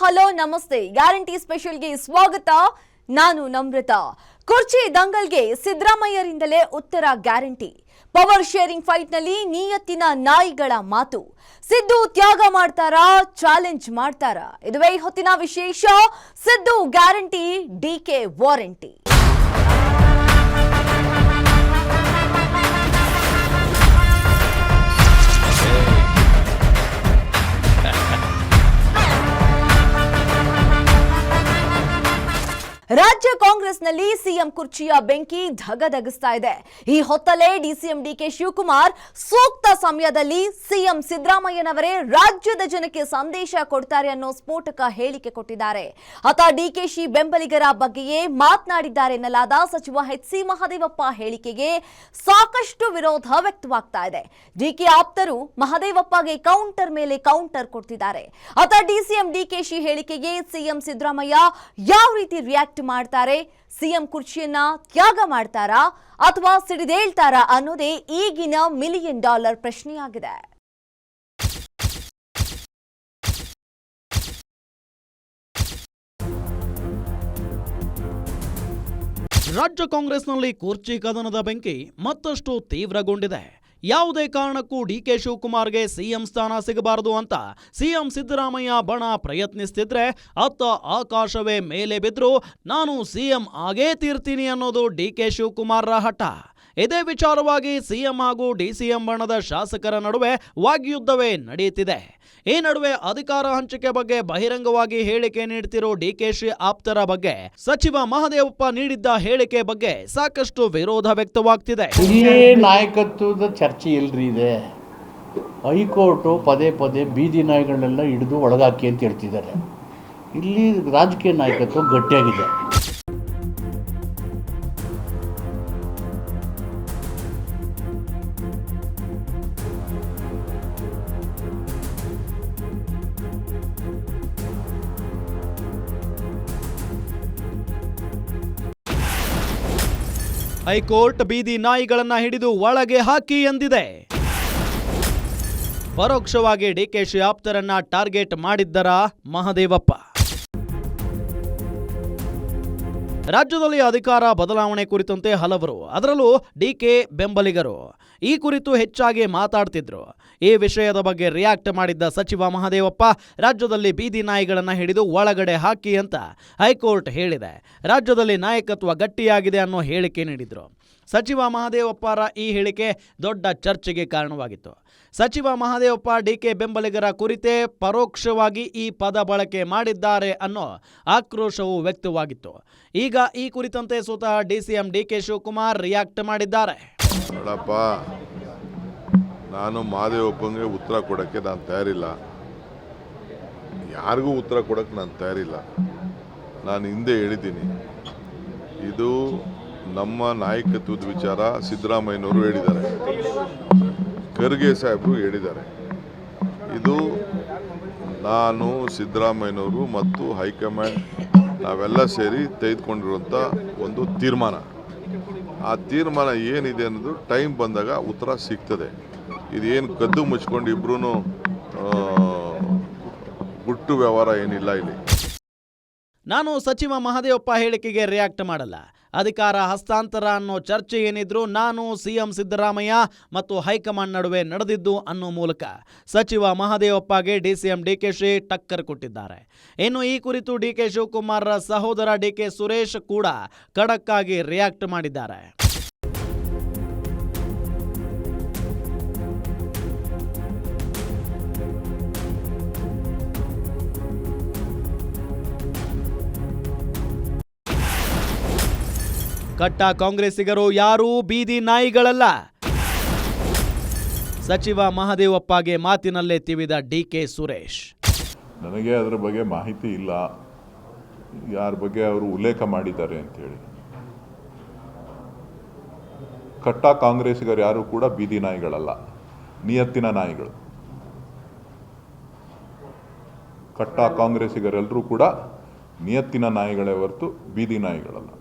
Hello ನಮಸ್ತೆ. Guarantee ಸ್ಪೆಷಲ್ಗೆ ಸ್ವಾಗತ. ನಾನು ನಮ್ರತ. ಕುರ್ಚಿ ದಂಗಲ್ಗೆ ಸಿದ್ದರಾಮಯ್ಯರಿಂದಲೇ ಉತ್ತರ ಗ್ಯಾರಂಟಿ. ಪವರ್ ಶೇರಿಂಗ್ ಫೈಟ್ನಲ್ಲಿ ನಿಯತ್ತಿನ ನಾಯಿಗಳ ಮಾತು. ಸಿದ್ದು ತ್ಯಾಗ ಮಾಡ್ತಾರಾ, ಚಾಲೆಂಜ್ ಮಾಡ್ತಾರಾ? ಇದುವೇ ಹೊತ್ತಿನ ವಿಶೇಷ. Siddu guarantee, DK warranty. ರಾಜ್ಯ ಕಾಂಗ್ರೆಸ್ನಲ್ಲಿ ಸಿಎಂ ಕುರ್ಚಿಯ ಬೆಂಕಿ ಧಗಧಗಿಸ್ತಾ ಇದೆ. ಈ ಹೊತ್ತಲೇ ಡಿಸಿಎಂ ಡಿಕೆ ಶಿವಕುಮಾರ್ ಸೂಕ್ತ ಸಮಯದಲ್ಲಿ ಸಿಎಂ ಸಿದ್ದರಾಮಯ್ಯನವರೇ ರಾಜ್ಯದ ಜನಕ್ಕೆ ಸಂದೇಶ ಕೊಡ್ತಾರೆ ಅನ್ನೋ ಸ್ಫೋಟಕ ಹೇಳಿಕೆ ಕೊಟ್ಟಿದ್ದಾರೆ. ಆತ ಡಿಕೆಶಿ ಬೆಂಬಲಿಗರ ಬಗ್ಗೆಯೇ ಮಾತನಾಡಿದ್ದಾರೆ ಎನ್ನಲಾದ ಸಚಿವ ಎಚ್.ಸಿ. ಮಹದೇವಪ್ಪ ಹೇಳಿಕೆಗೆ ಸಾಕಷ್ಟು ವಿರೋಧ ವ್ಯಕ್ತವಾಗ್ತಾ ಇದೆ. ಡಿಕೆ ಆಪ್ತರು ಮಹದೇವಪ್ಪಗೆ ಕೌಂಟರ್ ಮೇಲೆ ಕೌಂಟರ್ ಕೊಡ್ತಿದ್ದಾರೆ. ಆತ ಡಿಸಿಎಂ ಡಿಕೆಶಿ ಹೇಳಿಕೆಗೆ ಸಿಎಂ ಸಿದ್ದರಾಮಯ್ಯ ಯಾವ ರೀತಿ ರಿಯಾಕ್ಟ್ ಮಾಡ್ತಾರೆ? ಸಿಎಂ ಕುರ್ಚಿಯನ್ನ ತ್ಯಾಗ ಮಾಡ್ತಾರಾ ಅಥವಾ ಸಿಡಿದೇಳ್ತಾರಾ ಅನ್ನೋದೇ ಈಗಿನ $1 ಮಿಲಿಯನ್ ಪ್ರಶ್ನೆಯಾಗಿದೆ. ರಾಜ್ಯ ಕಾಂಗ್ರೆಸ್ನಲ್ಲಿ ಕುರ್ಚಿ ಕದನದ ಬೆಂಕಿ ಮತ್ತಷ್ಟು ತೀವ್ರಗೊಂಡಿದೆ. ಯಾವುದೇ ಕಾರಣಕ್ಕೂ ಡಿಕೆ ಶಿವಕುಮಾರ್ಗೆ ಸಿಎಂ ಸ್ಥಾನ ಸಿಗಬಾರದು ಅಂತ ಸಿಎಂ ಸಿದ್ದರಾಮಯ್ಯ ಬಣ ಪ್ರಯತ್ನಿಸ್ತಿದ್ರೆ ಅತ್ತ ಆಕಾಶವೇ ಮೇಲೆ ಬಿದ್ದರೂ ನಾನು ಸಿಎಂ ಆಗೇ ತೀರ್ತೀನಿ ಅನ್ನೋದು ಡಿಕೆ ಶಿವಕುಮಾರ್ರ ಹಠ. ಇದೇ ವಿಚಾರವಾಗಿ ಸಿಎಂ ಹಾಗೂ ಡಿಸಿಎಂ ಬಣದ ಶಾಸಕರ ನಡುವೆ ವಾಗ್ಯುದ್ಧವೇ ನಡೆಯುತ್ತಿದೆ. ಈ ನಡುವೆ ಅಧಿಕಾರ ಹಂಚಿಕೆ ಬಗ್ಗೆ ಬಹಿರಂಗವಾಗಿ ಹೇಳಿಕೆ ನೀಡುತ್ತಿರೋ ಡಿಕೆಶಿ ಆಪ್ತರ ಬಗ್ಗೆ ಸಚಿವ ಮಹದೇವಪ್ಪ ನೀಡಿದ್ದ ಹೇಳಿಕೆ ಬಗ್ಗೆ ಸಾಕಷ್ಟು ವಿರೋಧ ವ್ಯಕ್ತವಾಗ್ತಿದೆ. ಇಲ್ಲಿ ನಾಯಕತ್ವದ ಚರ್ಚೆ ಇಲ್ರಿ ಇದೆ. ಹೈಕೋರ್ಟು ಪದೇ ಪದೇ ಬೀದಿ ನಾಯಿಗಳನ್ನೆಲ್ಲ ಹಿಡಿದು ಒಳಗಾಕಿ ಅಂತ ಹೇಳ್ತಿದ್ದಾರೆ. ಇಲ್ಲಿ ರಾಜಕೀಯ ನಾಯಕತ್ವ ಗಟ್ಟಿಯಾಗಿದೆ. ಹೈಕೋರ್ಟ್ ಬೀದಿ ನಾಯಿಗಳನ್ನ ಹಿಡಿದು ಒಳಗೆ ಹಾಕಿ ಎಂದಿದೆ. ಪರೋಕ್ಷವಾಗಿ ಡಿಕೆಶಿ ಆಪ್ತರನ್ನ ಟಾರ್ಗೆಟ್ ಮಾಡಿದ್ದರ ಮಹದೇವಪ್ಪ. ರಾಜ್ಯದಲ್ಲಿ ಅಧಿಕಾರ ಬದಲಾವಣೆ ಕುರಿತಂತೆ ಹಲವರು, ಅದರಲ್ಲೂ ಡಿಕೆ ಬೆಂಬಲಿಗರು ಈ ಕುರಿತು ಹೆಚ್ಚಾಗಿ ಮಾತಾಡ್ತಿದ್ರು. ಈ ವಿಷಯದ ಬಗ್ಗೆ ರಿಯಾಕ್ಟ್ ಮಾಡಿದ್ದ ಸಚಿವ ಮಹದೇವಪ್ಪ ರಾಜ್ಯದಲ್ಲಿ ಬೀದಿ ನಾಯಿಗಳನ್ನು ಹಿಡಿದು ಒಳಗಡೆ ಹಾಕಿ ಅಂತ ಹೈಕೋರ್ಟ್ ಹೇಳಿದೆ. ರಾಜ್ಯದಲ್ಲಿ ನಾಯಕತ್ವ ಗಟ್ಟಿಯಾಗಿದೆ ಅನ್ನೋ ಹೇಳಿಕೆ ನೀಡಿದ್ರು. ಸಚಿವ ಮಹದೇವಪ್ಪರ ಈ ಹೇಳಿಕೆ ದೊಡ್ಡ ಚರ್ಚೆಗೆ ಕಾರಣವಾಗಿತ್ತು. ಸಚಿವ ಮಹದೇವಪ್ಪ ಡಿಕೆ ಬೆಂಬಲಿಗರ ಕುರಿತೇ ಪರೋಕ್ಷವಾಗಿ ಈ ಪದ ಬಳಕೆ ಮಾಡಿದ್ದಾರೆ ಅನ್ನೋ ಆಕ್ರೋಶವು ವ್ಯಕ್ತವಾಗಿತ್ತು. ಈಗ ಈ ಕುರಿತಂತೆ ಸ್ವತಃ ಡಿಸಿಎಂ ಡಿಕೆ ಶಿವಕುಮಾರ್ ರಿಯಾಕ್ಟ್ ಮಾಡಿದ್ದಾರೆ. ನೋಡಪ್ಪ, ನಾನು ಮಹದೇವಪ್ಪಂಗೆ ಉತ್ತರ ಕೊಡೋಕ್ಕೆ ನಾನು ತಯಾರಿಲ್ಲ. ಯಾರಿಗೂ ಉತ್ತರ ಕೊಡೋಕ್ಕೆ ನಾನು ತಯಾರಿಲ್ಲ. ನಾನು ಹಿಂದೆ ಹೇಳಿದ್ದೀನಿ, ಇದು ನಮ್ಮ ನಾಯಕತ್ವದ ವಿಚಾರ. ಸಿದ್ದರಾಮಯ್ಯನವರು ಹೇಳಿದ್ದಾರೆ, ಖರ್ಗೆ ಸಾಹೇಬರು ಹೇಳಿದ್ದಾರೆ. ಇದು ನಾನು, ಸಿದ್ದರಾಮಯ್ಯನವರು ಮತ್ತು ಹೈಕಮಾಂಡ್ ನಾವೆಲ್ಲ ಸೇರಿ ತೆಗೆದುಕೊಂಡಿರುವಂಥ ಒಂದು ತೀರ್ಮಾನ. ಆ ತೀರ್ಮಾನ ಏನಿದೆ ಅನ್ನೋದು ಟೈಮ್ ಬಂದಾಗ ಉತ್ತರ ಸಿಗ್ತದೆ. ಇದೇನು ಕದ್ದು ಮುಚ್ಕೊಂಡು ಇಬ್ರು ಗುಟ್ಟು ವ್ಯವಹಾರ ಏನಿಲ್ಲ ಇಲ್ಲಿ. ನಾನು ಸಚಿವ ಮಹದೇವಪ್ಪ ಹೇಳಿಕೆಗೆ ರಿಯಾಕ್ಟ್ ಮಾಡಲ್ಲ. ಅಧಿಕಾರ ಹಸ್ತಾಂತರ ಅನ್ನೋ ಚರ್ಚೆ ಏನಿದ್ರು ನಾನು ಸಿಎಂ ಸಿದ್ದರಾಮಯ್ಯ ಮತ್ತು ಹೈಕಮಾಂಡ್ ನಡುವೆ ನಡೆದಿದ್ದು ಅನ್ನೋ ಮೂಲಕ ಸಚಿವ ಮಹದೇವಪ್ಪಗೆ ಡಿಸಿಎಂ ಡಿಕೆಶಿ ಟಕ್ಕರ್ ಕೊಟ್ಟಿದ್ದಾರೆ. ಇನ್ನು ಈ ಕುರಿತು ಡಿಕೆ ಶಿವಕುಮಾರ್ ಸಹೋದರ ಡಿಕೆ ಸುರೇಶ್ ಕೂಡ ಖಡಕ್ ಆಗಿ ರಿಯಾಕ್ಟ್ ಮಾಡಿದ್ದಾರೆ. ಕಟ್ಟ ಕಾಂಗ್ರೆಸ್ಸಿಗರು ಯಾರೂ ಬೀದಿ ನಾಯಿಗಳಲ್ಲ. ಸಚಿವ ಮಹದೇವಪ್ಪಗೆ ಮಾತಿನಲ್ಲೇ ತಿವಿದ ಡಿಕೆ ಸುರೇಶ್. ನನಗೆ ಅದರ ಬಗ್ಗೆ ಮಾಹಿತಿ ಇಲ್ಲ, ಯಾರ ಬಗ್ಗೆ ಅವರು ಉಲ್ಲೇಖ ಮಾಡಿದ್ದಾರೆ ಅಂತೇಳಿ. ಕಟ್ಟ ಕಾಂಗ್ರೆಸ್ಸಿಗರು ಯಾರು ಕೂಡ ಬೀದಿ ನಾಯಿಗಳಲ್ಲ, ನಿಯತ್ತಿನ ನಾಯಿಗಳು. ಕಟ್ಟ ಕಾಂಗ್ರೆಸ್ಸಿಗರೆಲ್ಲರೂ ಕೂಡ ನಿಯತ್ತಿನ ನಾಯಿಗಳೇ ಹೊರತು ಬೀದಿ ನಾಯಿಗಳಲ್ಲ.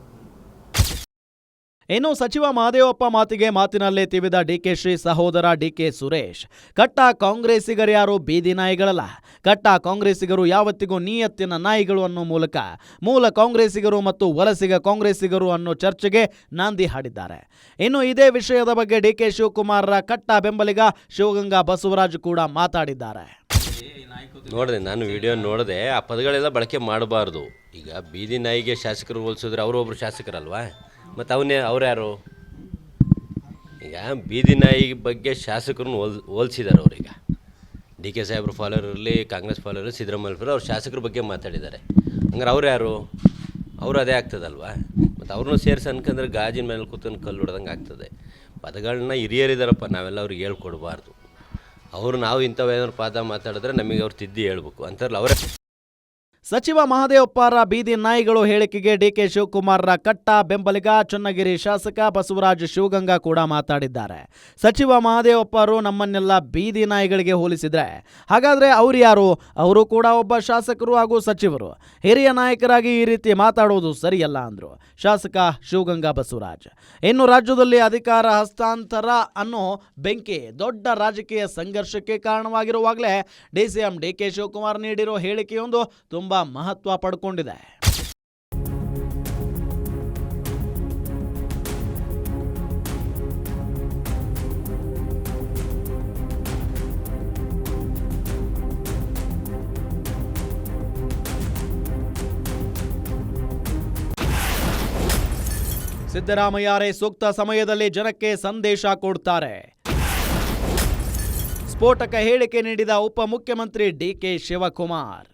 ಇನ್ನು ಸಚಿವ ಮಹದೇವಪ್ಪ ಮಾತಿಗೆ ಮಾತಿನಲ್ಲೇ ತಿವಿದ ಡಿಕೆಶಿ ಸಹೋದರ ಡಿಕೆ ಸುರೇಶ್, ಕಟ್ಟ ಕಾಂಗ್ರೆಸ್ಸಿಗರ್ಯಾರು ಬೀದಿ ನಾಯಿಗಳಲ್ಲ, ಕಟ್ಟ ಕಾಂಗ್ರೆಸ್ಸಿಗರು ಯಾವತ್ತಿಗೂ ನಿಯತ್ತಿನ ನಾಯಿಗಳು ಅನ್ನೋ ಮೂಲಕ ಮೂಲ ಕಾಂಗ್ರೆಸ್ಸಿಗರು ಮತ್ತು ವಲಸಿಗ ಕಾಂಗ್ರೆಸ್ಸಿಗರು ಅನ್ನೋ ಚರ್ಚೆಗೆ ನಾಂದಿ ಹಾಡಿದ್ದಾರೆ. ಇನ್ನು ಇದೇ ವಿಷಯದ ಬಗ್ಗೆ ಡಿಕೆ ಶಿವಕುಮಾರ್ರ ಕಟ್ಟ ಬೆಂಬಲಿಗ ಶಿವಗಂಗಾ ಬಸವರಾಜ್ ಕೂಡ ಮಾತಾಡಿದ್ದಾರೆ. ನೋಡಿದೆ, ನಾನು ವಿಡಿಯೋ ನೋಡಿದೆ. ಆ ಪದಗಳೆಲ್ಲ ಬಳಕೆ ಮಾಡಬಾರ್ದು. ಈಗ ಬೀದಿ ನಾಯಿಗೆ ಶಾಸಕರು ಹೋಲಿಸಿದ್ರೆ ಅವರೊಬ್ಬರು ಶಾಸಕರಲ್ವಾ, ಮತ್ತು ಅವ್ರ್ಯಾರು? ಈಗ ಬೀದಿ ನಾಯಿ ಬಗ್ಗೆ ಶಾಸಕರನ್ನು ಹೋಲಿಸಿದ್ದಾರೆ ಅವ್ರೀಗ. ಡಿ ಕೆ ಸಾಹೇಬ್ರು ಫಾಲೋವರ್ ಇರಲಿ, ಕಾಂಗ್ರೆಸ್ ಫಾಲೋವರ್ ಇರಲಿ, ಸಿದ್ದರಾಮಯ್ಯ ಅವ್ರ ಶಾಸಕರ ಬಗ್ಗೆ ಮಾತಾಡಿದ್ದಾರೆ. ಹಂಗಾರೆ ಅವ್ರು ಯಾರು? ಅವರು ಅದೇ ಆಗ್ತದಲ್ವಾ. ಮತ್ತು ಅವ್ರನ್ನೂ ಸೇರಿಸಿ ಅನ್ಕಂದ್ರೆ ಗಾಜಿನ ಮೇಲೆ ಕೂತ್ಕೊಂಡು ಕಲ್ಲು ಹೊಡೆದಂಗೆ ಆಗ್ತದೆ. ಪದಗಳನ್ನ ಹಿರಿಯರಿದ್ದಾರಪ್ಪ, ನಾವೆಲ್ಲ ಅವ್ರಿಗೆ ಹೇಳ್ಕೊಡ್ಬಾರ್ದು. ನಾವು ಇಂಥವೇನಾದ್ರು ಪಾದ ಮಾತಾಡಿದ್ರೆ ನಮಗೆ ಅವ್ರು ತಿದ್ದಿ ಹೇಳ್ಬೇಕು ಅಂತಾರಲ್ಲ ಅವರೇ. ಸಚಿವ ಮಹದೇವಪ್ಪರ ಬೀದಿ ನಾಯಿಗಳು ಹೇಳಿಕೆಗೆ ಡಿಕೆ ಶಿವಕುಮಾರ್ರ ಕಟ್ಟ ಬೆಂಬಲಿಗ ಚನ್ನಗಿರಿ ಶಾಸಕ ಬಸವರಾಜ್ ಶಿವಗಂಗಾ ಕೂಡ ಮಾತಾಡಿದ್ದಾರೆ. ಸಚಿವ ಮಹದೇವಪ್ಪರು ನಮ್ಮನ್ನೆಲ್ಲ ಬೀದಿ ನಾಯಿಗಳಿಗೆ ಹೋಲಿಸಿದ್ರೆ ಹಾಗಾದ್ರೆ ಅವ್ರು ಯಾರು? ಅವರು ಕೂಡ ಒಬ್ಬ ಶಾಸಕರು ಹಾಗೂ ಸಚಿವರು. ಹಿರಿಯ ನಾಯಕರಾಗಿ ಈ ರೀತಿ ಮಾತಾಡುವುದು ಸರಿಯಲ್ಲ ಅಂದ್ರು ಶಾಸಕ ಶಿವಗಂಗಾ ಬಸವರಾಜ್. ಇನ್ನು ರಾಜ್ಯದಲ್ಲಿ ಅಧಿಕಾರ ಹಸ್ತಾಂತರ ಅನ್ನೋ ಬೆಂಕಿ ದೊಡ್ಡ ರಾಜಕೀಯ ಸಂಘರ್ಷಕ್ಕೆ ಕಾರಣವಾಗಿರುವಾಗಲೇ ಡಿಸಿಎಂ ಡಿಕೆ ಶಿವಕುಮಾರ್ ನೀಡಿರೋ ಹೇಳಿಕೆಯೊಂದು ತುಂಬಾ ಮಹತ್ವ ಪಡ್ಕೊಂಡಿದೆ. ಸಿದ್ದರಾಮಯ್ಯರೇ ಸೂಕ್ತ ಸಮಯದಲ್ಲಿ ಜನಕ್ಕೆ ಸಂದೇಶ ಕೊಡ್ತಾರೆ. ಸ್ಫೋಟಕ ಹೇಳಿಕೆ ನೀಡಿದ ಉಪಮುಖ್ಯಮಂತ್ರಿ ಡಿಕೆ ಶಿವಕುಮಾರ್.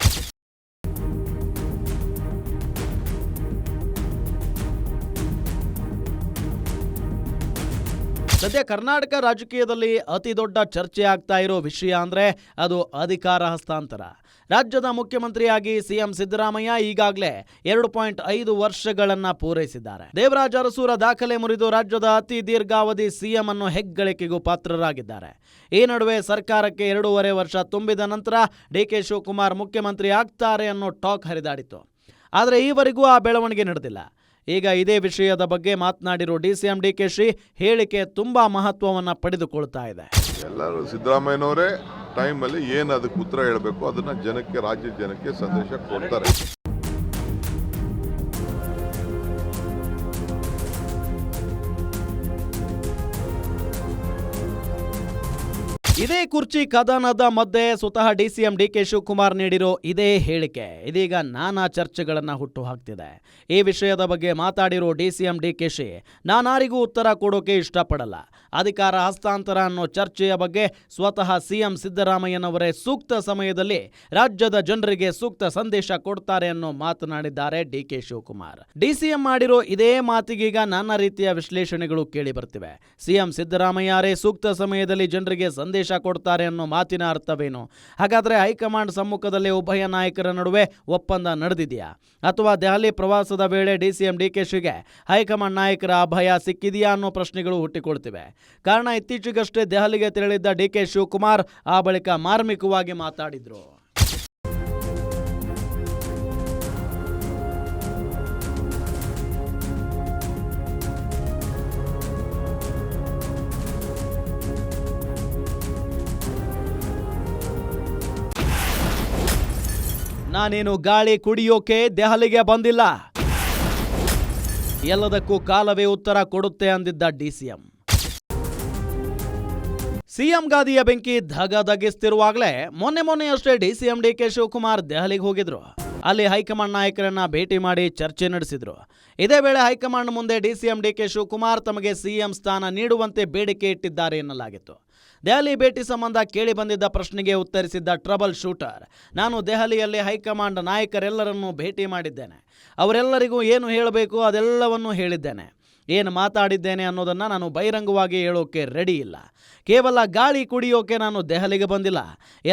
ಸದ್ಯ ಕರ್ನಾಟಕ ರಾಜಕೀಯದಲ್ಲಿ ಅತಿ ದೊಡ್ಡ ಚರ್ಚೆ ಆಗ್ತಾ ಇರೋ ವಿಷಯ ಅಂದ್ರೆ ಅದು ಅಧಿಕಾರ ಹಸ್ತಾಂತರ. ರಾಜ್ಯದ ಮುಖ್ಯಮಂತ್ರಿಯಾಗಿ ಸಿಎಂ ಸಿದ್ದರಾಮಯ್ಯ ಈಗಾಗಲೇ 2.5 ವರ್ಷಗಳನ್ನ ಪೂರೈಸಿದ್ದಾರೆ. ದೇವರಾಜ ಅರಸೂರ ದಾಖಲೆ ಮುರಿದು ರಾಜ್ಯದ ಅತಿ ದೀರ್ಘಾವಧಿ ಸಿಎಂ ಅನ್ನೋ ಹೆಗ್ಗಳಿಕೆಗೂ ಪಾತ್ರರಾಗಿದ್ದಾರೆ. ಈ ನಡುವೆ ಸರ್ಕಾರಕ್ಕೆ 2.5 ವರ್ಷ ತುಂಬಿದ ನಂತರ ಡಿಕೆ ಶಿವಕುಮಾರ್ ಮುಖ್ಯಮಂತ್ರಿ ಆಗ್ತಾರೆ ಅನ್ನೋ ಟಾಕ್ ಹರಿದಾಡಿತು. ಆದರೆ ಈವರೆಗೂ ಆ ಬೆಳವಣಿಗೆ ನಡೆದಿಲ್ಲ. ಈಗ ಇದೇ ವಿಷಯದ ಬಗ್ಗೆ ಮಾತನಾಡಿರೋ ಡಿಸಿಎಂ ಡಿಕೆಶಿ ಹೇಳಿಕೆ ತುಂಬಾ ಮಹತ್ವವನ್ನು ಪಡೆದುಕೊಳ್ತಾ ಇದೆ. ಎಲ್ಲರೂ ಸಿದ್ದರಾಮಯ್ಯನವರೇ ಟೈಮಲ್ಲಿ ಏನು ಅದಕ್ಕೆ ಉತ್ತರ ಹೇಳಬೇಕು ಅದನ್ನ ಜನಕ್ಕೆ, ರಾಜ್ಯದ ಜನಕ್ಕೆ ಸಂದೇಶ ಕೊಡ್ತಾರೆ. ಇದೇ ಕುರ್ಚಿ ಕದನದ ಮಧ್ಯೆ ಸ್ವತಃ ಡಿಸಿಎಂ ಡಿಕೆ ಶಿವಕುಮಾರ್ ನೀಡಿರೋ ಇದೇ ಹೇಳಿಕೆ ಇದೀಗ ನಾನಾ ಚರ್ಚೆಗಳನ್ನ ಹುಟ್ಟು ಹಾಕ್ತಿದೆ. ಈ ವಿಷಯದ ಬಗ್ಗೆ ಮಾತಾಡಿರೋ ಡಿಸಿಎಂ ಡಿಕೆಶಿ, ನಾನಾರಿಗೂ ಉತ್ತರ ಕೊಡೋಕೆ ಇಷ್ಟಪಡಲ್ಲ. ಅಧಿಕಾರ ಹಸ್ತಾಂತರ ಅನ್ನೋ ಚರ್ಚೆಯ ಬಗ್ಗೆ ಸ್ವತಃ ಸಿಎಂ ಸಿದ್ದರಾಮಯ್ಯನವರೇ ಸೂಕ್ತ ಸಮಯದಲ್ಲಿ ರಾಜ್ಯದ ಜನರಿಗೆ ಸೂಕ್ತ ಸಂದೇಶ ಕೊಡ್ತಾರೆ ಅನ್ನೋ ಮಾತನಾಡಿದ್ದಾರೆ ಡಿಕೆ ಶಿವಕುಮಾರ್. ಡಿಸಿಎಂ ಮಾಡಿರೋ ಇದೇ ಮಾತಿಗೀಗ ನಾನಾ ರೀತಿಯ ವಿಶ್ಲೇಷಣೆಗಳು ಕೇಳಿ ಬರ್ತಿವೆ. ಸಿಎಂ ಸಿದ್ದರಾಮಯ್ಯರೇ ಸೂಕ್ತ ಸಮಯದಲ್ಲಿ ಜನರಿಗೆ ಸಂದೇಶ ಕೊಡ್ತಾರೆ ಅನ್ನೋ ಮಾತಿನ ಅರ್ಥವೇನು? ಹಾಗಾದ್ರೆ ಹೈಕಮಾಂಡ್ ಸಮ್ಮುಖದಲ್ಲಿ ಉಭಯ ನಾಯಕರ ನಡುವೆ ಒಪ್ಪಂದ ನಡೆದಿದೆಯಾ? ಅಥವಾ ದೆಹಲಿ ಪ್ರವಾಸದ ವೇಳೆ ಡಿಸಿಎಂ ಡಿಕೆಶಿಗೆ ಹೈಕಮಾಂಡ್ ನಾಯಕರ ಅಭಯ ಸಿಕ್ಕಿದೆಯಾ ಅನ್ನೋ ಪ್ರಶ್ನೆಗಳು ಹುಟ್ಟಿಕೊಳ್ತಿವೆ. ಕಾರಣ ಇತ್ತೀಚೆಗಷ್ಟೇ ದೆಹಲಿಗೆ ತೆರಳಿದ್ದ ಡಿಕೆ ಶಿವಕುಮಾರ್ ಆ ಬಳಿಕ ಮಾರ್ಮಿಕವಾಗಿ ಮಾತಾಡಿದ್ರು. ನಾನೇನು ಗಾಳಿ ಕುಡಿಯೋಕೆ ದೆಹಲಿಗೆ ಬಂದಿಲ್ಲ, ಎಲ್ಲದಕ್ಕೂ ಕಾಲವೇ ಉತ್ತರ ಕೊಡುತ್ತೆ ಅಂದಿದ್ದ ಡಿಸಿಎಂ. ಸಿಎಂ ಗಾದಿಯ ಬೆಂಕಿ ಧಗಧಗಿಸ್ತಿರುವಾಗಲೇ ಮೊನ್ನೆಯಷ್ಟೇ ಡಿಸಿಎಂ ಡಿಕೆ ಶಿವಕುಮಾರ್ ದೆಹಲಿಗೆ ಹೋಗಿದ್ರು. ಅಲ್ಲಿ ಹೈಕಮಾಂಡ್ ನಾಯಕರನ್ನ ಭೇಟಿ ಮಾಡಿ ಚರ್ಚೆ ನಡೆಸಿದ್ರು. ಇದೇ ವೇಳೆ ಹೈಕಮಾಂಡ್ ಮುಂದೆ ಡಿಸಿಎಂ ಡಿಕೆ ಶಿವಕುಮಾರ್ ತಮಗೆ ಸಿಎಂ ಸ್ಥಾನ ನೀಡುವಂತೆ ಬೇಡಿಕೆ ಇಟ್ಟಿದ್ದಾರೆ ಎನ್ನಲಾಗಿತ್ತು. ದೆಹಲಿ ಭೇಟಿ ಸಂಬಂಧ ಕೇಳಿ ಬಂದಿದ್ದ ಪ್ರಶ್ನೆಗೆ ಉತ್ತರಿಸಿದ್ದ ಟ್ರಬಲ್ ಶೂಟರ್, ನಾನು ದೆಹಲಿಯಲ್ಲಿ ಹೈಕಮಾಂಡ್ ನಾಯಕರೆಲ್ಲರನ್ನೂ ಭೇಟಿ ಮಾಡಿದ್ದೇನೆ. ಅವರೆಲ್ಲರಿಗೂ ಏನು ಹೇಳಬೇಕು ಅದೆಲ್ಲವನ್ನೂ ಹೇಳಿದ್ದೇನೆ. ಏನು ಮಾತಾಡಿದ್ದೇನೆ ಅನ್ನೋದನ್ನು ನಾನು ಬಹಿರಂಗವಾಗಿ ಹೇಳೋಕೆ ರೆಡಿ ಇಲ್ಲ. ಕೇವಲ ಗಾಳಿ ಕುಡಿಯೋಕೆ ನಾನು ದೆಹಲಿಗೆ ಬಂದಿಲ್ಲ,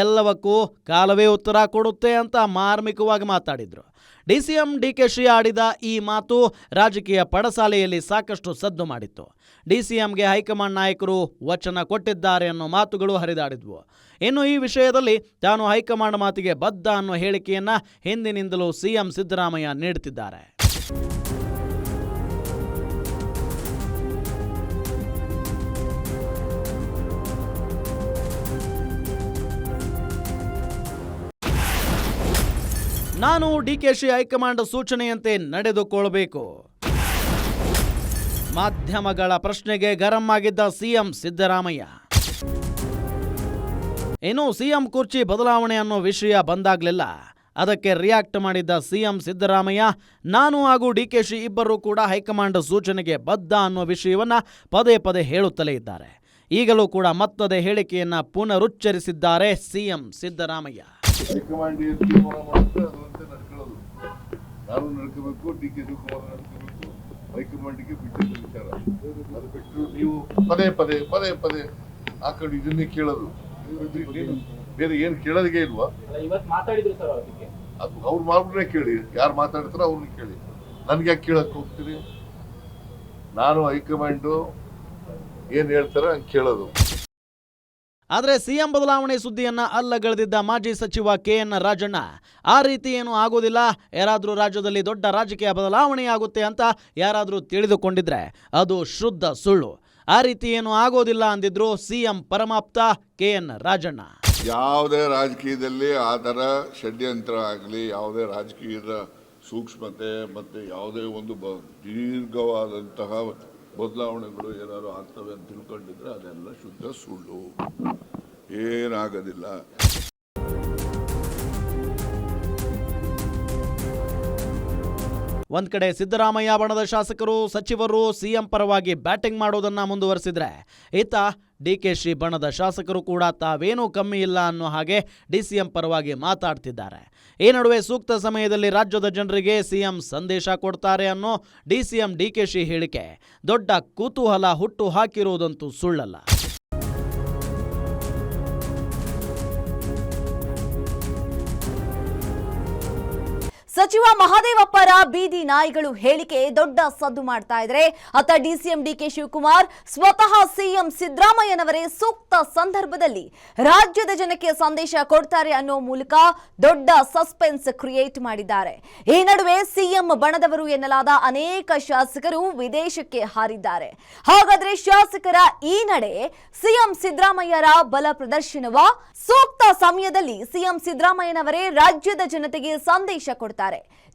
ಎಲ್ಲವಕ್ಕೂ ಕಾಲವೇ ಉತ್ತರ ಕೊಡುತ್ತೆ ಅಂತ ಮಾರ್ಮಿಕವಾಗಿ ಮಾತಾಡಿದ್ರು. ಡಿಸಿಎಂ ಡಿಕೆಶಿ ಆಡಿದ ಈ ಮಾತು ರಾಜಕೀಯ ಪಡಸಾಲೆಯಲ್ಲಿ ಸಾಕಷ್ಟು ಸದ್ದು ಮಾಡಿತ್ತು. ಡಿಸಿಎಂಗೆ ಹೈಕಮಾಂಡ್ ನಾಯಕರು ವಚನ ಕೊಟ್ಟಿದ್ದಾರೆ ಅನ್ನೋ ಮಾತುಗಳು ಹರಿದಾಡಿದ್ವು. ಇನ್ನು ಈ ವಿಷಯದಲ್ಲಿ ತಾನು ಹೈಕಮಾಂಡ್ ಮಾತಿಗೆ ಬದ್ಧ ಅನ್ನೋ ಹೇಳಿಕೆಯನ್ನ ಹಿಂದಿನಿಂದಲೂ ಸಿಎಂ ಸಿದ್ದರಾಮಯ್ಯ ನೀಡುತ್ತಿದ್ದಾರೆ. ನಾನು ಡಿಕೆಶಿ ಹೈಕಮಾಂಡ್ ಸೂಚನೆಯಂತೆ ನಡೆದುಕೊಳ್ಳಬೇಕು. ಮಾಧ್ಯಮಗಳ ಪ್ರಶ್ನೆಗೆ ಗರಂ ಆಗಿದ್ದ ಸಿಎಂ ಸಿದ್ದರಾಮಯ್ಯ. ಇನ್ನು ಸಿಎಂ ಕುರ್ಚಿ ಬದಲಾವಣೆ ಅನ್ನೋ ವಿಷಯ ಬಂದಾಗ್ಲೆಲ್ಲ ಅದಕ್ಕೆ ರಿಯಾಕ್ಟ್ ಮಾಡಿದ್ದ ಸಿಎಂ ಸಿದ್ದರಾಮಯ್ಯ, ನಾನು ಹಾಗೂ ಡಿಕೆಶಿ ಇಬ್ಬರೂ ಕೂಡ ಹೈಕಮಾಂಡ್ ಸೂಚನೆಗೆ ಬದ್ಧ ಅನ್ನೋ ವಿಷಯವನ್ನ ಪದೇ ಪದೇ ಹೇಳುತ್ತಲೇ ಇದ್ದಾರೆ. ಈಗಲೂ ಕೂಡ ಮತ್ತದೇ ಹೇಳಿಕೆಯನ್ನ ಪುನರುಚ್ಚರಿಸಿದ್ದಾರೆ ಸಿಎಂ ಸಿದ್ದರಾಮಯ್ಯ. ಹೈಕಮಾಂಡ್ ಏನು ತೀರ್ಮಾನ ಮಾಡುತ್ತೆ ಅದರಂತೆ ನಡ್ಕೊಳ್ಳೋದು. ನಾನು ನಡ್ಕೋಬೇಕು, ಡಿ ಕೆ ಶಿವಕುಮಾರ್ ನಡ್ಕೋಬೇಕು, ಹೈಕಮಾಂಡ್ಗೆ ಬಿಟ್ಟಿದ್ದ ವಿಚಾರ. ಅದು ಬಿಟ್ಟು ನೀವು ಪದೇ ಪದೇ ಪದೇ ಪದೇ ಆ ಕಡೆ ಇದನ್ನೇ ಕೇಳೋದು, ಬೇರೆ ಏನು ಕೇಳೋದಿಗೆ ಇಲ್ವಾ? ಇವತ್ತು ಮಾತಾಡಿದ್ರು ಸರ್ ಅದಕ್ಕೆ. ಅದು ಅವ್ರು ಮಾತ್ರನೇ ಕೇಳಿ, ಯಾರು ಮಾತಾಡ್ತಾರೋ ಅವ್ರನ್ನ ಕೇಳಿ. ನನ್ಗೆ ಯಾಕೆ ಕೇಳಕ್ ಹೋಗ್ತೀರಿ? ನಾನು ಹೈಕಮಾಂಡು ಏನ್ ಹೇಳ್ತಾರ ಕೇಳೋದು. ಆದರೆ ಸಿಎಂ ಬದಲಾವಣೆ ಸುದ್ದಿಯನ್ನ ಅಲ್ಲಗಳೆದಿದ್ದ ಮಾಜಿ ಸಚಿವ ಕೆಎನ್ ರಾಜಣ್ಣ, ಆ ರೀತಿ ಏನು ಆಗೋದಿಲ್ಲ, ಯಾರಾದರೂ ರಾಜ್ಯದಲ್ಲಿ ದೊಡ್ಡ ರಾಜಕೀಯ ಬದಲಾವಣೆಯಾಗುತ್ತೆ ಅಂತ ಯಾರಾದರೂ ತಿಳಿದುಕೊಂಡಿದ್ರೆ ಅದು ಶುದ್ಧ ಸುಳ್ಳು. ಆ ರೀತಿ ಏನು ಆಗೋದಿಲ್ಲ ಅಂದಿದ್ರು ಸಿಎಂ ಪರಮಾಪ್ತ ಕೆಎನ್ ರಾಜಣ್ಣ. ಯಾವುದೇ ರಾಜಕೀಯದಲ್ಲಿ ಆ ಥರ ಷಡ್ಯಂತ್ರ ಆಗಲಿ, ಯಾವುದೇ ರಾಜಕೀಯದ ಸೂಕ್ಷ್ಮತೆ ಮತ್ತು ಯಾವುದೇ ಒಂದು ದೀರ್ಘವಾದಂತಹ ಬದಲಾವಣೆಗಳು ಏನಾದ್ರು ಆಗ್ತವೆ ಅಂತ ತಿಳ್ಕೊಂಡಿದ್ರೆ ಅದೆಲ್ಲ ಶುದ್ಧ ಸುಳ್ಳು, ಏನಾಗೋದಿಲ್ಲ. ಒಂದ್ ಕಡೆ ಸಿದ್ದರಾಮಯ್ಯ ಬಣದ ಶಾಸಕರು ಸಚಿವರು ಸಿಎಂ ಪರವಾಗಿ ಬ್ಯಾಟಿಂಗ್ ಮಾಡೋದನ್ನ ಮುಂದುವರೆಸಿದ್ರೆ, ಇತ್ತ ಡಿಕೆಶಿ ಬಣದ ಶಾಸಕರು ಕೂಡ ತಾವೇನೂ ಕಮ್ಮಿ ಇಲ್ಲ ಅನ್ನೋ ಹಾಗೆ ಡಿಸಿಎಂ ಪರವಾಗಿ ಮಾತಾಡ್ತಿದ್ದಾರೆ. ಈ ನಡುವೆ ಸೂಕ್ತ ಸಮಯದಲ್ಲಿ ರಾಜ್ಯದ ಜನರಿಗೆ ಸಿಎಂ ಸಂದೇಶ ಕೊಡ್ತಾರೆ ಅನ್ನೋ ಡಿಸಿಎಂ ಡಿಕೆಶಿ ಹೇಳಿಕೆ ದೊಡ್ಡ ಕುತೂಹಲ ಹುಟ್ಟು ಹಾಕಿರುವುದಂತೂ ಸುಳ್ಳಲ್ಲ. ಸಚಿವ ಮಹದೇವಪ್ಪರ ಬೀದಿ ನಾಯಿಗಳು ಹೇಳಿಕೆ ದೊಡ್ಡ ಸದ್ದು ಮಾಡ್ತಾ ಇದ್ರೆ, ಅತ್ತ ಡಿಸಿಎಂ ಡಿಕೆ ಶಿವಕುಮಾರ್ ಸ್ವತಃ ಸಿಎಂ ಸಿದ್ದರಾಮಯ್ಯನವರೇ ಸೂಕ್ತ ಸಂದರ್ಭದಲ್ಲಿ ರಾಜ್ಯದ ಜನಕ್ಕೆ ಸಂದೇಶ ಕೊಡ್ತಾರೆ ಅನ್ನೋ ಮೂಲಕ ದೊಡ್ಡ ಸಸ್ಪೆನ್ಸ್ ಕ್ರಿಯೇಟ್ ಮಾಡಿದ್ದಾರೆ. ಈ ನಡುವೆ ಸಿಎಂ ಬಣದವರು ಎನ್ನಲಾದ ಅನೇಕ ಶಾಸಕರು ವಿದೇಶಕ್ಕೆ ಹಾರಿದ್ದಾರೆ. ಹಾಗಾದ್ರೆ ಶಾಸಕರ ಈ ನಡೆ ಸಿಎಂ ಸಿದ್ದರಾಮಯ್ಯರ ಬಲ ಪ್ರದರ್ಶನವ? ಸೂಕ್ತ ಸಮಯದಲ್ಲಿ ಸಿಎಂ ಸಿದ್ದರಾಮಯ್ಯನವರೇ ರಾಜ್ಯದ ಜನತೆಗೆ ಸಂದೇಶ ಕೊಡ್ತಾರೆ.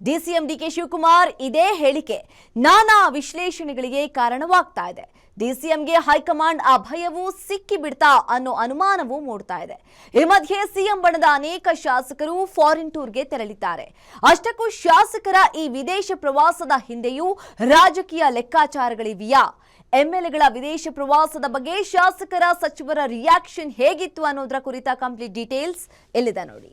ಡಿಸಿಎಂ ಡಿಕೆ ಶಿವಕುಮಾರ್ ಇದೇ ಹೇಳಿಕೆ ನಾನಾ ವಿಶ್ಲೇಷಣೆಗಳಿಗೆ ಕಾರಣವಾಗ್ತಾ ಇದೆ. ಡಿಸಿಎಂಗೆ ಹೈಕಮಾಂಡ್ ಅಭಯವೂ ಸಿಕ್ಕಿ ಬಿಡ್ತಾ ಅನ್ನೋ ಅನುಮಾನವೂ ಮೂಡ್ತಾ ಇದೆ. ಈ ಮಧ್ಯೆ ಸಿಎಂ ಬಣದ ಅನೇಕ ಶಾಸಕರು ಫಾರಿನ್ ಟೂರ್ಗೆ ತೆರಳಿದ್ದಾರೆ. ಅಷ್ಟಕ್ಕೂ ಶಾಸಕರ ಈ ವಿದೇಶ ಪ್ರವಾಸದ ಹಿಂದೆಯೂ ರಾಜಕೀಯ ಲೆಕ್ಕಾಚಾರಗಳಿವೆಯಾ? ಎಂಎಲ್ಎಗಳ ವಿದೇಶ ಪ್ರವಾಸದ ಬಗ್ಗೆ ಶಾಸಕರ ಸಚಿವರ ರಿಯಾಕ್ಷನ್ ಹೇಗಿತ್ತು ಅನ್ನೋದರ ಕುರಿತ ಕಂಪ್ಲೀಟ್ ಡೀಟೇಲ್ಸ್ ಇಲ್ಲಿದೆ ನೋಡಿ.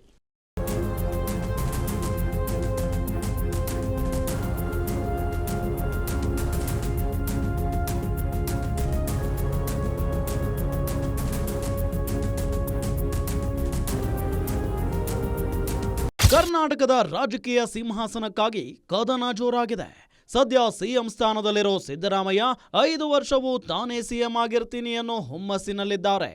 ಕರ್ನಾಟಕದ ರಾಜಕೀಯ ಸಿಂಹಾಸನಕ್ಕಾಗಿ ಕದನ ಜೋರಾಗಿದೆ. ಸದ್ಯ ಸಿಎಂ ಸ್ಥಾನದಲ್ಲಿರೋ ಸಿದ್ದರಾಮಯ್ಯ 5 ವರ್ಷವೂ ತಾನೇ ಸಿಎಂ ಆಗಿರ್ತೀನಿ ಅನ್ನೋ ಹುಮ್ಮಸ್ಸಿನಲ್ಲಿದ್ದಾರೆ.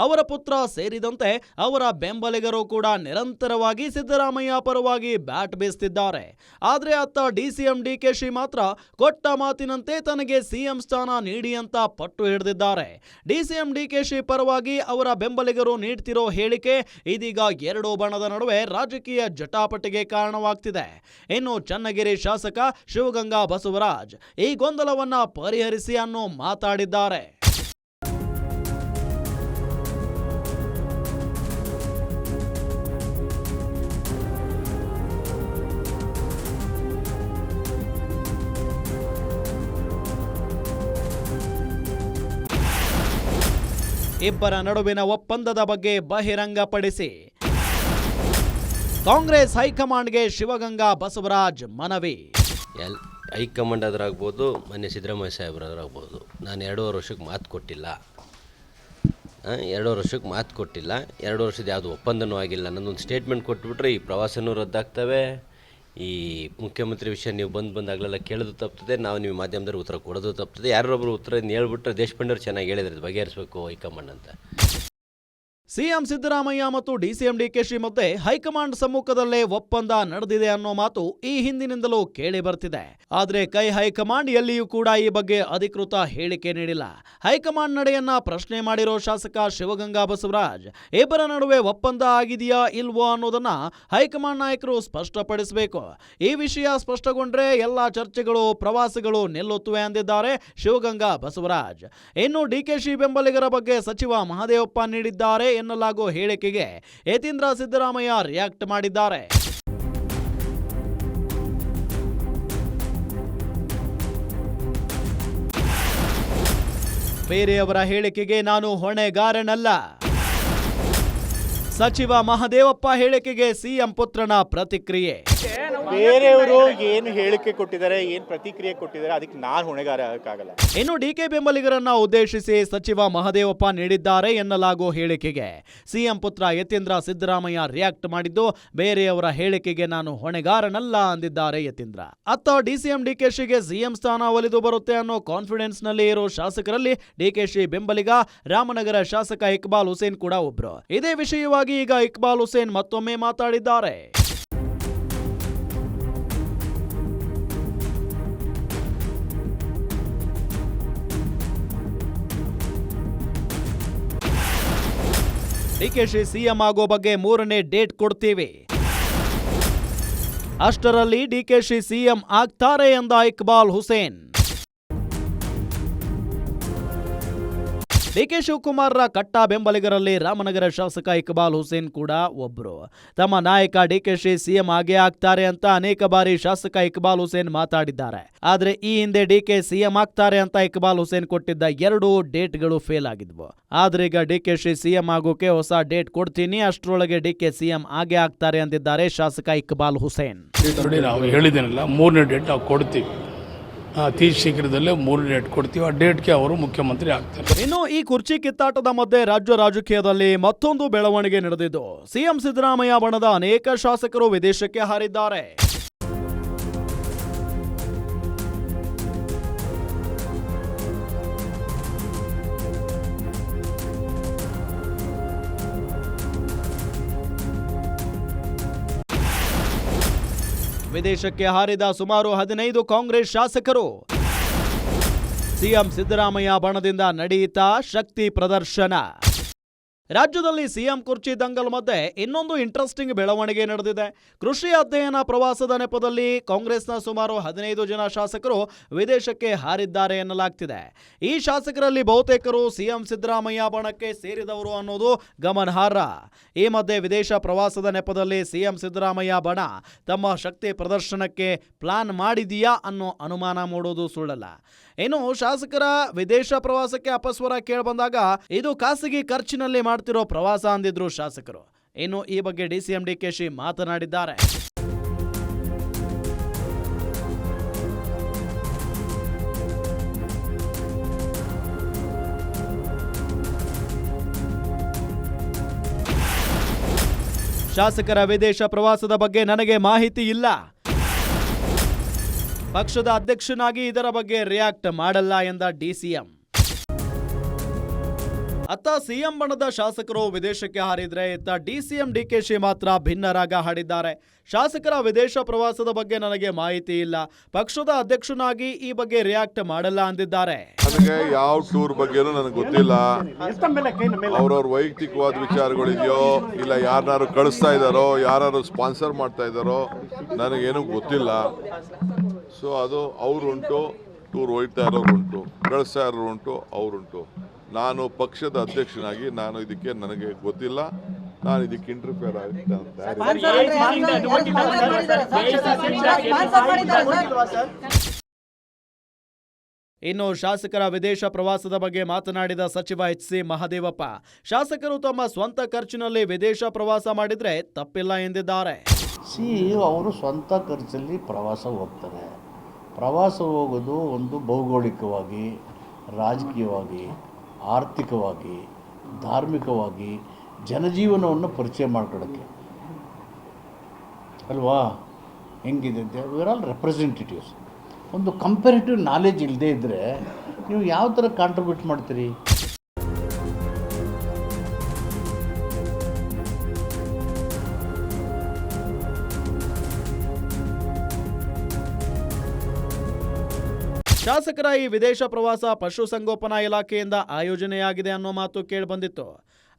ಅವರ ಪುತ್ರ ಸೇರಿದಂತೆ ಅವರ ಬೆಂಬಲಿಗರು ಕೂಡ ನಿರಂತರವಾಗಿ ಸಿದ್ದರಾಮಯ್ಯ ಪರವಾಗಿ ಬ್ಯಾಟ್ ಬೀಸ್ತಿದ್ದಾರೆ. ಆದರೆ ಅತ್ತ ಡಿಸಿಎಂ ಡಿಕೆಶಿ ಮಾತ್ರ ಕೊಟ್ಟ ಮಾತಿನಂತೆ ತನಗೆ ಸಿಎಂ ಸ್ಥಾನ ನೀಡಿ ಅಂತ ಪಟ್ಟು ಹಿಡಿದಿದ್ದಾರೆ. ಡಿಸಿಎಂ ಡಿಕೆಶಿ ಪರವಾಗಿ ಅವರ ಬೆಂಬಲಿಗರು ನೀಡ್ತಿರೋ ಹೇಳಿಕೆ ಇದೀಗ ಎರಡೂ ಬಣದ ನಡುವೆ ರಾಜಕೀಯ ಜಟಾಪಟಿಗೆ ಕಾರಣವಾಗ್ತಿದೆ. ಇನ್ನು ಚನ್ನಗಿರಿ ಶಾಸಕ ಶಿವಗಂಗಾ ಬಸವರಾಜ್ ಈ ಗೊಂದಲವನ್ನ ಪರಿಹರಿಸಿ ಅನ್ನೋ ಮಾತಾಡಿದ್ದಾರೆ. ಇಬ್ಬರ ನಡುವಿನ ಒಪ್ಪಂದದ ಬಗ್ಗೆ ಬಹಿರಂಗಪಡಿಸಿ ಕಾಂಗ್ರೆಸ್ ಹೈಕಮಾಂಡ್ಗೆ ಶಿವಗಂಗಾ ಬಸವರಾಜ್ ಮನವಿ. ಹೈಕಮಾಂಡ್ ಆದ್ರಾಗ್ಬೋದು, ಮೊನ್ನೆ ಸಿದ್ದರಾಮಯ್ಯ ಸಾಹೇಬ್ರಾದ್ರಾಗ್ಬೋದು, ನಾನು 2.5 ವರ್ಷಕ್ಕೆ ಮಾತು ಕೊಟ್ಟಿಲ್ಲ. 2 ವರ್ಷಕ್ಕೆ ಮಾತು ಕೊಟ್ಟಿಲ್ಲ, 2 ವರ್ಷದ ಯಾವುದು ಒಪ್ಪಂದನೂ ಆಗಿಲ್ಲ. ನನ್ನೊಂದು ಸ್ಟೇಟ್ಮೆಂಟ್ ಕೊಟ್ಬಿಟ್ರೆ ಈ ಪ್ರವಾಸನೂ ರದ್ದಾಗ್ತವೆ, ಈ ಮುಖ್ಯಮಂತ್ರಿ ವಿಷಯ ನೀವು ಬಂದಾಗಲೆಲ್ಲ ಕೇಳೋದು ತಪ್ತದೆ, ನಾವು ನೀವು ಮಾಧ್ಯಮದವ್ರಿಗೆ ಉತ್ತರ ಕೊಡೋದು ತಪ್ತದೆ. ಯಾರೊಬ್ಬರು ಉತ್ತರ ಹೇಳ್ಬಿಟ್ರೆ ದೇಶಪಾಂಡೆಯವ್ರು ಚೆನ್ನಾಗಿ ಹೇಳಿದ್ರೆ ಬಗೆಹರಿಸಬೇಕು ಹೈಕಮಾಂಡ್ ಅಂತ. ಸಿಎಂ ಸಿದ್ದರಾಮಯ್ಯ ಮತ್ತು ಡಿಸಿಎಂ ಡಿಕೆಶಿ ಮಧ್ಯೆ ಹೈಕಮಾಂಡ್ ಸಮ್ಮುಖದಲ್ಲೇ ಒಪ್ಪಂದ ನಡೆದಿದೆ ಅನ್ನೋ ಮಾತು ಈ ಹಿಂದಿನಿಂದಲೂ ಕೇಳಿ ಬರ್ತಿದೆ. ಆದ್ರೆ ಹೈಕಮಾಂಡ್ ಎಲ್ಲಿಯೂ ಕೂಡ ಈ ಬಗ್ಗೆ ಅಧಿಕೃತ ಹೇಳಿಕೆ ನೀಡಿಲ್ಲ. ಹೈಕಮಾಂಡ್ ನಡೆಯನ್ನ ಪ್ರಶ್ನೆ ಮಾಡಿರೋ ಶಾಸಕ ಶಿವಗಂಗಾ ಬಸವರಾಜ್ ಇಬ್ಬರ ನಡುವೆ ಒಪ್ಪಂದ ಆಗಿದೆಯಾ ಇಲ್ವೋ ಅನ್ನೋದನ್ನ ಹೈಕಮಾಂಡ್ ನಾಯಕರು ಸ್ಪಷ್ಟಪಡಿಸಬೇಕು. ಈ ವಿಷಯ ಸ್ಪಷ್ಟಗೊಂಡ್ರೆ ಎಲ್ಲಾ ಚರ್ಚೆಗಳು ಪ್ರವಾಸಗಳು ನಿಲ್ಲುತ್ತವೆ ಅಂದಿದ್ದಾರೆ ಶಿವಗಂಗಾ ಬಸವರಾಜ್. ಇನ್ನು ಡಿಕೆಶಿ ಬೆಂಬಲಿಗರ ಬಗ್ಗೆ ಸಚಿವ ಮಹದೇವಪ್ಪ ನೀಡಿದ್ದಾರೆ ಎನ್ನಲಾಗೋ ಹೇಳಿಕೆಗೆ ಯತೀಂದ್ರ ಸಿದ್ದರಾಮಯ್ಯ ರಿಯಾಕ್ಟ್ ಮಾಡಿದ್ದಾರೆ. ಬೇರೆಯವರ ಹೇಳಿಕೆಗೆ ನಾನು ಹೊಣೆಗಾರನಲ್ಲ. ಸಚಿವ ಮಹದೇವಪ್ಪ ಹೇಳಿಕೆಗೆ ಸಿಎಂ ಪುತ್ರನ ಪ್ರತಿಕ್ರಿಯೆ. ಬೇರೆಯವರು ಏನು ಹೇಳಿಕೆ ಕೊಟ್ಟಿದ್ದಾರೆ, ಏನು ಪ್ರತಿಕ್ರಿಯೆ ಕೊಟ್ಟಿದ್ದಾರೆ, ಅದಕ್ಕೆ ನಾನು ಹೊಣೆಗಾರ ಆಗಕ್ಕಾಗಲ್ಲ. ಇನ್ನು ಡಿಕೆ ಬೆಂಬಲಿಗರನ್ನ ಉದ್ದೇಶಿಸಿ ಸಚಿವ ಮಹದೇವಪ್ಪ ನೀಡಿದ್ದಾರೆ ಎನ್ನಲಾಗೋ ಹೇಳಿಕೆಗೆ ಸಿಎಂ ಪುತ್ರ ಯತೀಂದ್ರ ಸಿದ್ದರಾಮಯ್ಯ ರಿಯಾಕ್ಟ್ ಮಾಡಿದ್ದು, ಬೇರೆಯವರ ಹೇಳಿಕೆಗೆ ನಾನು ಹೊಣೆಗಾರನಲ್ಲ ಅಂದಿದ್ದಾರೆ ಯತೀಂದ್ರ. ಅತ್ತ ಡಿಸಿಎಂ ಡಿಕೆಶಿಗೆ ಸಿಎಂ ಸ್ಥಾನ ಒಲಿದು ಬರುತ್ತೆ ಅನ್ನೋ ಕಾನ್ಫಿಡೆನ್ಸ್ ನಲ್ಲಿ ಇರೋ ಶಾಸಕರಲ್ಲಿ ಡಿಕೆಶಿ ಬೆಂಬಲಿಗ ರಾಮನಗರ ಶಾಸಕ ಇಕ್ಬಾಲ್ ಹುಸೇನ್ ಕೂಡ ಒಬ್ರು. ಇದೇ ವಿಷಯವಾಗಿ ಈಗ ಇಕ್ಬಾಲ್ ಹುಸೇನ್ ಮತ್ತೊಮ್ಮೆ ಮಾತಾಡಿದ್ದಾರೆ. ಡಿಕೆಶಿ ಸಿಎಂ ಆಗೋ ಬಗ್ಗೆ 3ನೇ ಡೇಟ್ ಕೊಡ್ತೀವಿ, ಅಷ್ಟರಲ್ಲಿ ಡಿಕೆಶಿ ಸಿಎಂ ಆಗ್ತಾರೆ ಎಂದ ಇಕ್ಬಾಲ್ ಹುಸೇನ್. ಡಿಕೆ ಶಿವಕುಮಾರ್ರ ಕಟ್ಟ ಬೆಂಬಲಿಗರಲ್ಲಿ ರಾಮನಗರ ಶಾಸಕ ಇಕ್ಬಾಲ್ ಹುಸೇನ್ ಕೂಡ ಒಬ್ರು. ತಮ್ಮ ನಾಯಕ ಡಿಕೆಶಿ ಸಿಎಂ ಆಗೇ ಆಗ್ತಾರೆ ಅಂತ ಅನೇಕ ಬಾರಿ ಶಾಸಕ ಇಕ್ಬಾಲ್ ಹುಸೇನ್ ಮಾತಾಡಿದ್ದಾರೆ. ಆದ್ರೆ ಈ ಹಿಂದೆ ಡಿಕೆ ಸಿಎಂ ಆಗ್ತಾರೆ ಅಂತ ಇಕ್ಬಾಲ್ ಹುಸೇನ್ ಕೊಟ್ಟಿದ್ದ 2 ಡೇಟ್ಗಳು ಫೇಲ್ ಆಗಿದ್ವು. ಆದ್ರೆ ಈಗ ಡಿಕೆಶಿ ಸಿಎಂ ಆಗೋಕೆ ಹೊಸ ಡೇಟ್ ಕೊಡ್ತೀನಿ, ಅಷ್ಟರೊಳಗೆ ಡಿಕೆ ಸಿಎಂ ಆಗೇ ಆಗ್ತಾರೆ ಅಂದಿದ್ದಾರೆ ಶಾಸಕ ಇಕ್ಬಾಲ್ ಹುಸೇನ್. ನೋಡಿ, ನಾವು ಹೇಳಿದ್ದೇನಲ್ಲ, 3ನೇ ಡೇಟ್ ನಾವು ಕೊಡ್ತೀವಿ, ಅತಿ ಶೀಘ್ರದಲ್ಲೇ 3ನೇ ಡೇಟ್ ಕೊಡ್ತೀವಿ. ಆ ಡೇಟ್ಗೆ ಅವರು ಮುಖ್ಯಮಂತ್ರಿ ಆಗ್ತಾರೆ. ಇನ್ನು ಈ ಕುರ್ಚಿ ಕಿತ್ತಾಟದ ಮಧ್ಯೆ ರಾಜ್ಯ ರಾಜಕೀಯದಲ್ಲಿ ಮತ್ತೊಂದು ಬೆಳವಣಿಗೆ ನಡೆದಿದ್ದು, ಸಿಎಂ ಸಿದ್ದರಾಮಯ್ಯ ಬಣದ ಅನೇಕ ಶಾಸಕರು ವಿದೇಶಕ್ಕೆ ಹಾರಿದ್ದಾರೆ. ವಿದೇಶಕ್ಕೆ ಹಾರಿದ ಸುಮಾರು 15 ಕಾಂಗ್ರೆಸ್ ಶಾಸಕರು. ಸಿಎಂ ಸಿದ್ದರಾಮಯ್ಯ ಬಣದಿಂದ ನಡೆಯಿತಾ ಶಕ್ತಿ ಪ್ರದರ್ಶನ. ರಾಜ್ಯದಲ್ಲಿ ಸಿಎಂ ಕುರ್ಚಿ ದಂಗಲ್ ಮಧ್ಯೆ ಇನ್ನೊಂದು ಇಂಟ್ರೆಸ್ಟಿಂಗ್ ಬೆಳವಣಿಗೆ ನಡೆದಿದೆ. ಕೃಷಿ ಅಧ್ಯಯನ ಪ್ರವಾಸದ ನೆಪದಲ್ಲಿ ಕಾಂಗ್ರೆಸ್ನ ಸುಮಾರು 15 ಜನ ಶಾಸಕರು ವಿದೇಶಕ್ಕೆ ಹಾರಿದ್ದಾರೆ ಎನ್ನಲಾಗ್ತಿದೆ. ಈ ಶಾಸಕರಲ್ಲಿ ಬಹುತೇಕರು ಸಿಎಂ ಸಿದ್ದರಾಮಯ್ಯ ಬಣಕ್ಕೆ ಸೇರಿದವರು ಅನ್ನೋದು ಗಮನಾರ್ಹ. ಈ ಮಧ್ಯೆ ವಿದೇಶ ಪ್ರವಾಸದ ನೆಪದಲ್ಲಿ ಸಿಎಂ ಸಿದ್ದರಾಮಯ್ಯ ಬಣ ತಮ್ಮ ಶಕ್ತಿ ಪ್ರದರ್ಶನಕ್ಕೆ ಪ್ಲಾನ್ ಮಾಡಿದೆಯಾ ಅನ್ನೋ ಅನುಮಾನ ಮೂಡೋದು ಸುಳ್ಳಲ್ಲ. ಇನ್ನು ಶಾಸಕರ ವಿದೇಶ ಪ್ರವಾಸಕ್ಕೆ ಅಪಸ್ವರ ಕೇಳಿಬಂದಾಗ ಇದು ಖಾಸಗಿ ಖರ್ಚಿನಲ್ಲಿ ಮಾಡ್ತಿರೋ ಪ್ರವಾಸ ಅಂದಿದ್ರು ಶಾಸಕರು. ಇನ್ನು ಈ ಬಗ್ಗೆ ಡಿಸಿಎಂ ಡಿಕೆಶಿ ಮಾತನಾಡಿದ್ದಾರೆ. ಶಾಸಕರ ವಿದೇಶ ಪ್ರವಾಸದ ಬಗ್ಗೆ ನನಗೆ ಮಾಹಿತಿ ಇಲ್ಲ. ಪಕ್ಷದ ಅಧ್ಯಕ್ಷನಾಗಿ ಇದರ ಬಗ್ಗೆ ರಿಯಾಕ್ಟ್ ಮಾಡಲ್ಲ ಎಂದ ಡಿಸಿಎಂ. ಅತ್ತ ಸಿಎಂ ಬಣದ ಶಾಸಕರು ವಿದೇಶಕ್ಕೆ ಹಾರಿದ್ರೆ ಇತ್ತ ಡಿಸಿಎಂ ಡಿಕೆಶಿ ಮಾತ್ರ ಭಿನ್ನ ರಾಗ ಹಾಡಿದ್ದಾರೆ. ಶಾಸಕರ ವಿದೇಶ ಪ್ರವಾಸದ ಬಗ್ಗೆ ನನಗೆ ಮಾಹಿತಿ ಇಲ್ಲ, ಪಕ್ಷದ ಅಧ್ಯಕ್ಷನಾಗಿ ಈ ಬಗ್ಗೆ ರಿಯಾಕ್ಟ್ ಮಾಡಲ್ಲ ಅಂದಿದ್ದಾರೆ. ನನಗೆ ಯಾವ ಟೂರ್ ಬಗ್ಗೆನೂ ನನಗೆ ಗೊತ್ತಿಲ್ಲ. ಅವ್ರವ್ರ ವೈಯಕ್ತಿಕವಾದ ವಿಚಾರಗಳಿದೆಯೋ ಇಲ್ಲ ಯಾರು ಕಳಿಸ್ತಾ ಇದ್ದಾರೋ ಯಾರು ಸ್ಪಾನ್ಸರ್ ಮಾಡ್ತಾ ಇದ್ದಾರೋ ನನಗೇನು ಗೊತ್ತಿಲ್ಲ. ಸೊ ಅದು ಅವರುಂಟು, ಟೂರ್ ಹೋಗ್ತಾ ಇರೋರುಂಟು, ಕಳಿಸ್ತಾ ಇರೋರುಂಟು, ಅವರುಂಟು. ನಾನು ಪಕ್ಷದ ಅಧ್ಯಕ್ಷನಾಗಿ ನನಗೆ ಗೊತ್ತಿಲ್ಲ. ನಾನು ಇದಕ್ಕೆ ಇಂಟರ್ಫಿಯರ್ ಆಗುತ್ತೆ. ಇನ್ನು ಶಾಸಕರ ವಿದೇಶ ಪ್ರವಾಸದ ಬಗ್ಗೆ ಮಾತನಾಡಿದ ಸಚಿವ ಎಚ್.ಸಿ. ಮಹದೇವಪ್ಪ, ಶಾಸಕರು ತಮ್ಮ ಸ್ವಂತ ಖರ್ಚಿನಲ್ಲಿ ವಿದೇಶ ಪ್ರವಾಸ ಮಾಡಿದ್ರೆ ತಪ್ಪಿಲ್ಲ ಎಂದಿದ್ದಾರೆ. ಅವರು ಸ್ವಂತ ಖರ್ಚಲ್ಲಿ ಪ್ರವಾಸ ಹೋಗ್ತಾರೆ. ಪ್ರವಾಸ ಹೋಗೋದು ಒಂದು ಭೌಗೋಳಿಕವಾಗಿ, ರಾಜಕೀಯವಾಗಿ, ಆರ್ಥಿಕವಾಗಿ, ಧಾರ್ಮಿಕವಾಗಿ ಜನಜೀವನವನ್ನು ಪರಿಚಯ ಮಾಡ್ಕೊಳ್ಳೋಕ್ಕೆ ಅಲ್ವಾ. ಹೆಂಗಿದೆ ಅಂತ ವಿ ಆರ್ ಆಲ್ ರೆಪ್ರೆಸೆಂಟೇಟಿವ್ಸ್. ಒಂದು ಕಂಪೇರಿಟಿವ್ ನಾಲೆಜ್ ಇಲ್ಲದೇ ಇದ್ದರೆ ನೀವು ಯಾವ ಥರ ಕಾಂಟ್ರಿಬ್ಯೂಟ್ ಮಾಡ್ತೀರಿ? ಶಾಸಕರ ಈ ವಿದೇಶ ಪ್ರವಾಸ ಪಶುಸಂಗೋಪನಾ ಇಲಾಖೆಯಿಂದ ಆಯೋಜನೆಯಾಗಿದೆ ಅನ್ನೋ ಮಾತು ಕೇಳಿಬಂದಿತ್ತು.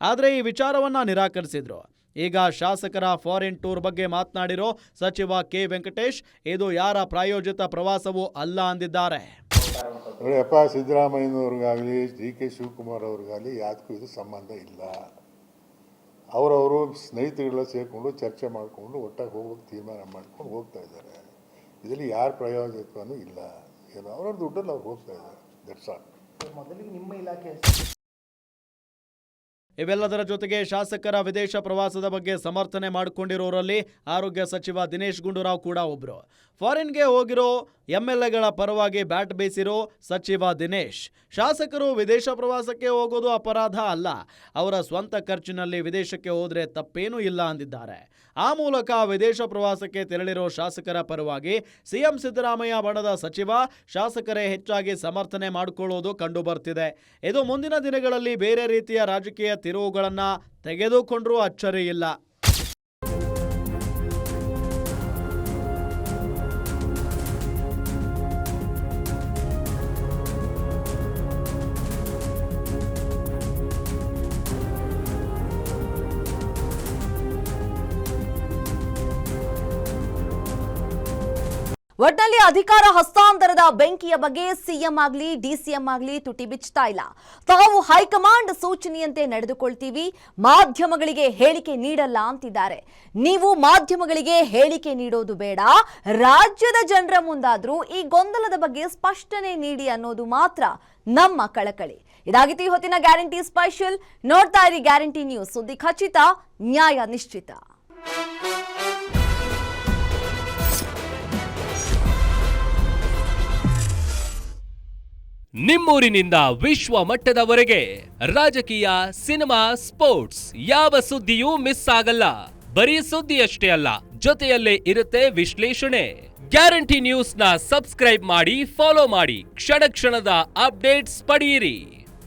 ಆದರೆ ಈ ವಿಚಾರವನ್ನ ನಿರಾಕರಿಸಿದ್ರು. ಈಗ ಶಾಸಕರ ಫಾರಿನ್ ಟೂರ್ ಬಗ್ಗೆ ಮಾತನಾಡಿರೋ ಸಚಿವ ಕೆ ವೆಂಕಟೇಶ್ ಇದು ಯಾರ ಪ್ರಾಯೋಜಿತ ಪ್ರವಾಸವೂ ಅಲ್ಲ ಅಂದಿದ್ದಾರೆ. ನೋಡಿಯಪ್ಪ, ಸಿದ್ದರಾಮಯ್ಯನವ್ರಿಗಾಗಲಿ DK ಶಿವಕುಮಾರ್ ಅವ್ರಿಗಾಗಲಿ ಯಾವ್ದಕ್ಕೂ ಇದು ಸಂಬಂಧ ಇಲ್ಲ. ಅವರವರು ಸ್ನೇಹಿತರೆಲ್ಲ ಸೇರಿಕೊಂಡು ಚರ್ಚೆ ಮಾಡಿಕೊಂಡು ಒಟ್ಟಾಗಿ ಹೋಗೋಕ್ಕೆ ತೀರ್ಮಾನ ಮಾಡ್ಕೊಂಡು ಹೋಗ್ತಾ ಇದ್ದಾರೆ. ಇದರಲ್ಲಿ ಯಾರ ಪ್ರಾಯೋಜಕನೂ ಇಲ್ಲ. ಏನೋ ಅವ್ರ ದುಡ್ಡಲ್ಲಿ ಅವ್ರು ಹೋಗ್ತಾ ಇದ್ದಾರೆ. That's all. ಮೊದಲಿಗೆ ನಿಮ್ಮ ಇಲಾಖೆ ಇವೆಲ್ಲದರ ಜೊತೆಗೆ ಶಾಸಕರ ವಿದೇಶ ಪ್ರವಾಸದ ಬಗ್ಗೆ ಸಮರ್ಥನೆ ಮಾಡಿಕೊಂಡಿರೋರಲ್ಲಿ ಆರೋಗ್ಯ ಸಚಿವ ದಿನೇಶ್ ಗುಂಡೂರಾವ್ ಕೂಡ ಒಬ್ರು. ಫಾರಿನ್ಗೆ ಹೋಗಿರೋ MLAಗಳ ಪರವಾಗಿ ಬ್ಯಾಟ್ ಬೀಸಿರೋ ಸಚಿವ ದಿನೇಶ್, ಶಾಸಕರು ವಿದೇಶ ಪ್ರವಾಸಕ್ಕೆ ಹೋಗೋದು ಅಪರಾಧ ಅಲ್ಲ, ಅವರ ಸ್ವಂತ ಖರ್ಚಿನಲ್ಲಿ ವಿದೇಶಕ್ಕೆ ಹೋದ್ರೆ ತಪ್ಪೇನೂ ಇಲ್ಲ ಅಂದಿದ್ದಾರೆ. ಆ ಮೂಲಕ ವಿದೇಶ ಪ್ರವಾಸಕ್ಕೆ ತೆರಳಿರೋ ಶಾಸಕರ ಪರವಾಗಿ ಸಿಎಂ ಸಿದ್ದರಾಮಯ್ಯ ಬಣದ ಸಚಿವ ಶಾಸಕರೇ ಹೆಚ್ಚಾಗಿ ಸಮರ್ಥನೆ ಮಾಡಿಕೊಳ್ಳೋದು ಕಂಡು ಬರ್ತಿದೆ. ಇದು ಮುಂದಿನ ದಿನಗಳಲ್ಲಿ ಬೇರೆ ರೀತಿಯ ರಾಜಕೀಯ ತಿರುವುಗಳನ್ನ ತೆಗೆದುಕೊಂಡ್ರೂ ಅಚ್ಚರಿ ಇಲ್ಲ. ಒಟ್ನಲ್ಲಿ ಅಧಿಕಾರ ಹಸ್ತಾಂತರದ ಬೆಂಕಿಯ ಬಗ್ಗೆ ಸಿಎಂ ಆಗ್ಲಿ DCM ಆಗ್ಲಿ ತುಟಿ ಬಿಚ್ಚುತ್ತಾ ಇಲ್ಲ. ತಾವು ಹೈಕಮಾಂಡ್ ಸೂಚನೆಯಂತೆ ನಡೆದುಕೊಳ್ತೀವಿ, ಮಾಧ್ಯಮಗಳಿಗೆ ಹೇಳಿಕೆ ನೀಡಲ್ಲ ಅಂತಿದ್ದಾರೆ. ನೀವು ಮಾಧ್ಯಮಗಳಿಗೆ ಹೇಳಿಕೆ ನೀಡೋದು ಬೇಡ, ರಾಜ್ಯದ ಜನರ ಮುಂದಾದ್ರೂ ಈ ಗೊಂದಲದ ಬಗ್ಗೆ ಸ್ಪಷ್ಟನೆ ನೀಡಿ ಅನ್ನೋದು ಮಾತ್ರ ನಮ್ಮ ಕಳಕಳಿ. ಇದಾಗಿತ್ತು ಈ ಹೊತ್ತಿನ ಗ್ಯಾರಂಟಿ ಸ್ಪೆಷಲ್. ನೋಡ್ತಾ ಇರಿ ಗ್ಯಾರಂಟಿ ನ್ಯೂಸ್, ಸುದ್ದಿ ಖಚಿತ, ನ್ಯಾಯ ನಿಶ್ಚಿತ. ನಿಮ್ಮೂರಿನಿಂದ ವಿಶ್ವ ಮಟ್ಟದವರೆಗೆ ರಾಜಕೀಯ, ಸಿನಿಮಾ, ಸ್ಪೋರ್ಟ್ಸ್ ಯಾವ ಸುದ್ದಿಯೂ ಮಿಸ್ ಆಗಲ್ಲ. ಬರೀ ಸುದ್ದಿಯಷ್ಟೇ ಅಲ್ಲ, ಜೊತೆಯಲ್ಲೇ ಇರುತ್ತೆ ವಿಶ್ಲೇಷಣೆ. ಗ್ಯಾರಂಟಿ ನ್ಯೂಸ್ ನ ಸಬ್ಸ್ಕ್ರೈಬ್ ಮಾಡಿ, ಫಾಲೋ ಮಾಡಿ, ಕ್ಷಣ ಕ್ಷಣದ ಅಪ್ಡೇಟ್ಸ್ ಪಡೆಯಿರಿ.